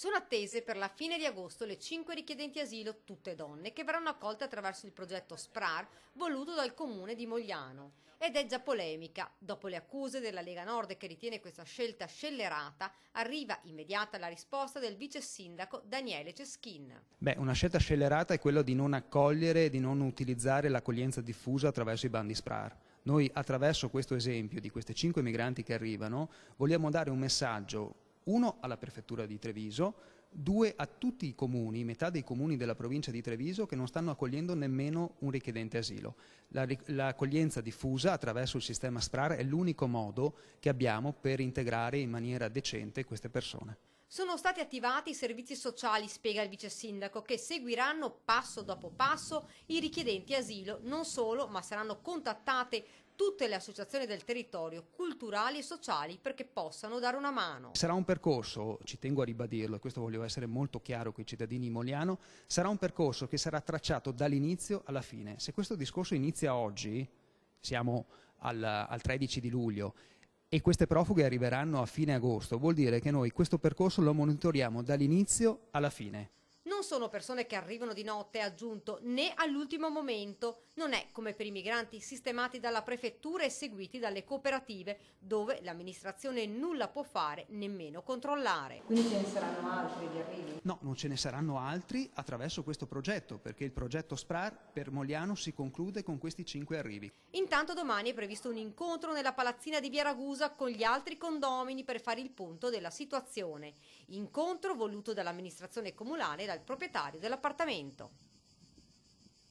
Sono attese per la fine di agosto le 5 richiedenti asilo, tutte donne, che verranno accolte attraverso il progetto SPRAR voluto dal comune di Mogliano. Ed è già polemica. Dopo le accuse della Lega Nord che ritiene questa scelta scellerata, arriva immediata la risposta del vice sindaco Daniele Ceschin. Una scelta scellerata è quella di non accogliere e di non utilizzare l'accoglienza diffusa attraverso i bandi SPRAR. Noi attraverso questo esempio di queste 5 migranti che arrivano vogliamo dare un messaggio, uno alla prefettura di Treviso, due a tutti i comuni, metà dei comuni della provincia di Treviso che non stanno accogliendo nemmeno un richiedente asilo. L'accoglienza diffusa attraverso il sistema SPRAR è l'unico modo che abbiamo per integrare in maniera decente queste persone. Sono stati attivati i servizi sociali, spiega il vice sindaco, che seguiranno passo dopo passo i richiedenti asilo. Non solo, ma saranno contattate tutte le associazioni del territorio, culturali e sociali, perché possano dare una mano. Sarà un percorso, ci tengo a ribadirlo, e questo voglio essere molto chiaro con i cittadini di Mogliano, sarà un percorso che sarà tracciato dall'inizio alla fine. Se questo discorso inizia oggi, siamo al 13 di luglio, e queste profughe arriveranno a fine agosto, vuol dire che noi questo percorso lo monitoriamo dall'inizio alla fine. Non sono persone che arrivano di notte, ha aggiunto, né all'ultimo momento. Non è come per i migranti sistemati dalla prefettura e seguiti dalle cooperative, dove l'amministrazione nulla può fare, nemmeno controllare. Quindi ce ne saranno altri di arrivi? No, non ce ne saranno altri attraverso questo progetto, perché il progetto SPRAR per Mogliano si conclude con questi 5 arrivi. Intanto domani è previsto un incontro nella palazzina di Via Ragusa con gli altri condomini per fare il punto della situazione. Incontro voluto dall'amministrazione comunale e dal proprietario dell'appartamento.